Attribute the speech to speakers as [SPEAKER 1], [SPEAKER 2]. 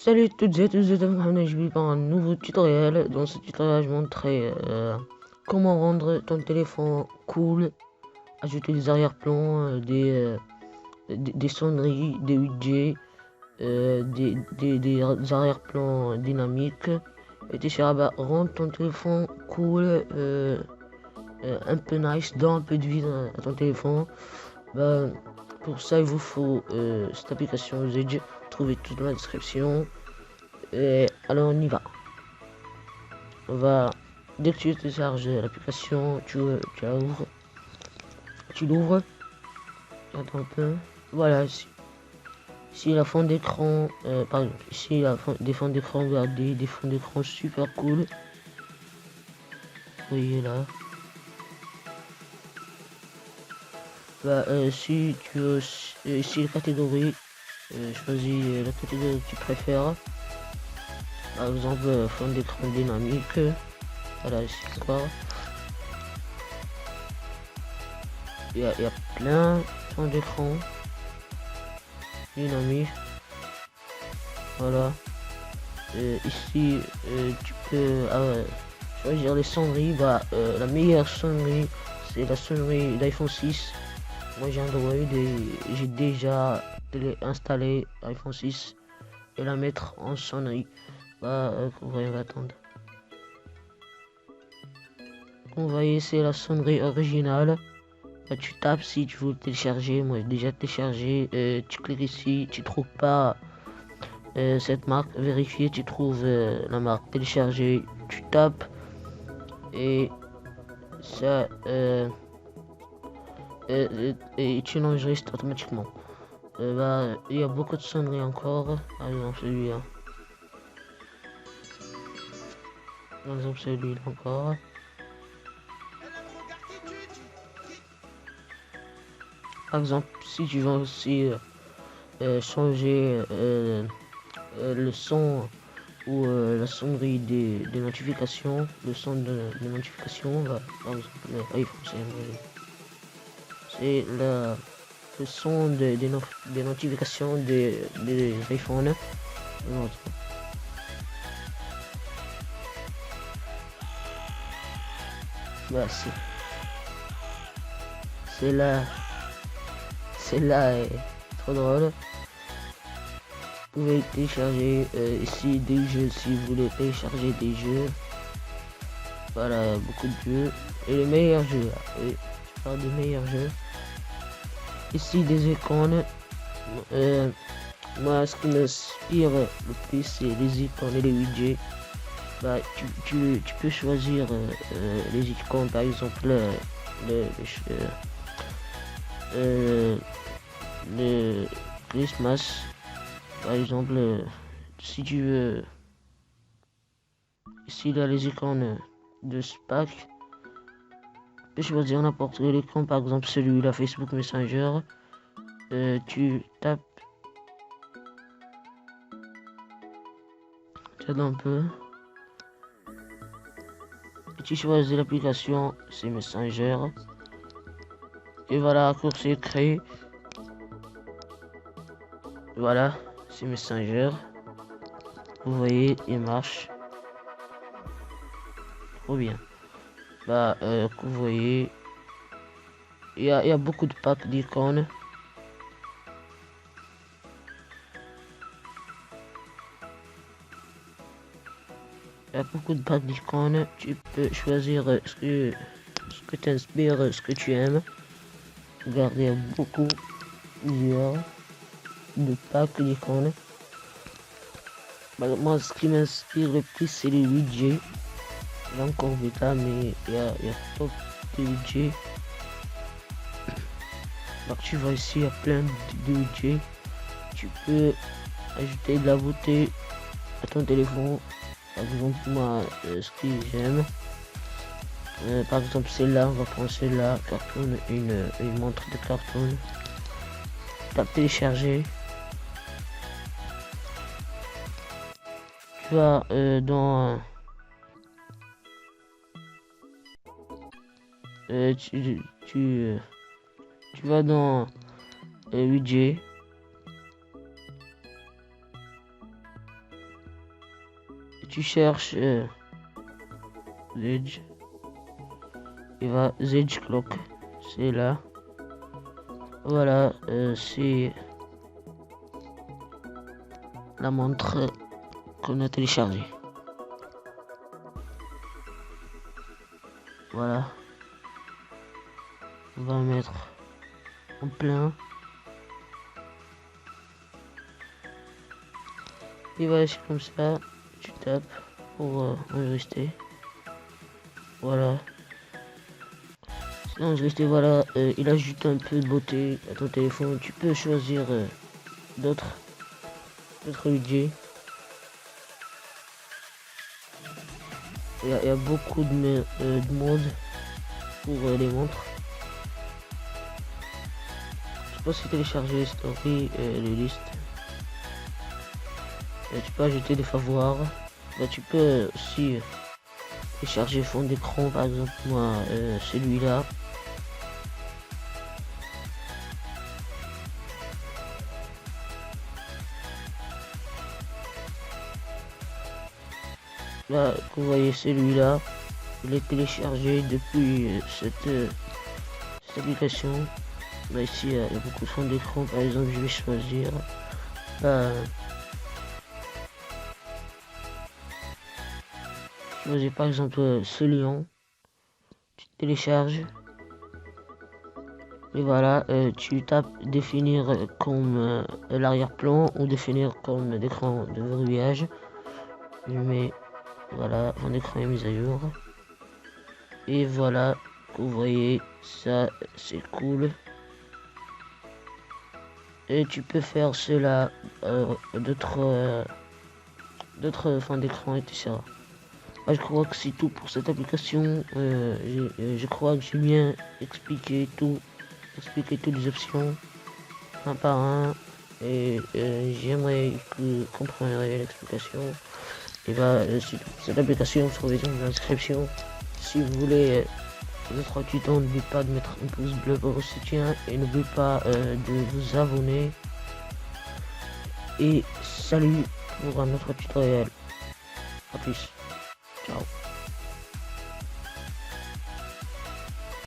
[SPEAKER 1] Salut toutes et tous, je vais par un nouveau tutoriel. Dans ce tutoriel, je montrerai comment rendre ton téléphone cool, ajouter des arrière-plans, des sonneries, des widgets, des arrière-plans dynamiques. Et tu seras rendre ton téléphone cool, un peu nice, donne un peu de vie à ton téléphone. Bah, pour ça, il vous faut cette application Zedge. Trouvez tout dans la description. Et alors on y va. Dès que tu télécharges l'application, tu l'ouvres, attends un peu. Voilà, si la fond d'écran, par exemple, ici des fonds d'écran, regardez, des fonds d'écran super cool. Vous voyez là. Si tu veux, ici la catégorie, choisis la catégorie que tu préfères. Par exemple, fond d'écran dynamique. Voilà, c'est quoi. Il y a plein de fonds d'écran dynamique. Voilà. Ici, tu peux choisir les sonneries. La meilleure sonnerie, c'est la sonnerie d'iPhone 6. Moi j'ai Android et j'ai déjà installé iPhone 6 et la mettre en sonnerie. Vous voyez, on va attendre. Vous voyez, c'est la sonnerie originale. Tu tapes si tu veux télécharger. Moi j'ai déjà téléchargé. Tu cliques ici, tu trouves pas cette marque, vérifier, tu trouves la marque, télécharger, tu tapes et ça et tu l'enregistres automatiquement. Il y a beaucoup de sonneries encore, par exemple celui-là. Par exemple celui-là encore. Par exemple, si tu veux aussi changer le son ou la sonnerie des notifications, le son des notifications, par exemple iPhone, c'est le son des notifications des iPhones. C'est là, est trop drôle. Vous pouvez télécharger ici des jeux si vous voulez télécharger des jeux. Voilà, beaucoup de jeux. Et les meilleurs jeux là. Oui, je parle des meilleurs jeux. Ici des icônes. Moi ce qui m'inspire le plus c'est les icônes et les widgets. Tu peux choisir les icônes, par exemple le Christmas, par exemple. Si tu veux, ici là les icônes de Spack, tu peux choisir n'importe quel icône, par exemple celui-là Facebook Messenger. Tu tapes un peu et tu choisis l'application, c'est Messenger et voilà, raccourci créé. Voilà, c'est Messenger. Vous voyez, il marche trop bien. Vous voyez, il y a beaucoup de packs d'icônes. Il y a beaucoup de packs d'icônes. Tu peux choisir ce que t'inspire, ce que tu aimes. Regardez, il y a plusieurs de packs d'icônes. Moi, ce qui m'inspire le plus, c'est les widgets. J'ai encore bêta, mais il y a top de widgets. Tu vois ici, il y a plein de widgets. Tu peux ajouter de la beauté à ton téléphone. Par exemple, moi, ce que j'aime, par exemple celle-là, on va prendre celle-là, cartoon, une montre de cartoon. Tape télécharger. Tu vas dans tu vas dans widget. tu cherches Zedge, il va Zedge Clock, c'est là. Voilà, c'est la montre qu'on a téléchargée. Voilà, on va mettre en plein. Et voilà, c'est comme ça, tu tapes pour enregistrer. Voilà. C'est enregistré, voilà, il ajoute un peu de beauté à ton téléphone. Tu peux choisir d'autres budgets. Il y a beaucoup de modes pour les montres. Je peux aussi télécharger les stories, les listes. Tu peux ajouter des favoirs. Tu peux aussi télécharger fond d'écran, par exemple moi celui-là. Là, vous voyez celui-là, il est téléchargé depuis cette application. Là ici, il y a beaucoup de fonds d'écran. Par exemple, je vais choisir par exemple ce lion. Tu télécharges et voilà, tu tapes définir comme l'arrière-plan ou définir comme l'écran de verrouillage. Je mets voilà, mon écran est mis à jour. Et voilà, vous voyez, ça c'est cool. Et tu peux faire cela, d'autres fonds d'écran, etc. Je crois que c'est tout pour cette application. Je crois que j'ai bien expliqué toutes les options, un par un. Et j'aimerais que vous compreniez l'explication. Et cette application se trouve dans l'inscription. Si vous voulez d'autres tutos, n'oubliez pas de mettre un pouce bleu pour votre soutien et n'oubliez pas de vous abonner. Et salut pour un autre tutoriel. A plus. Ciao.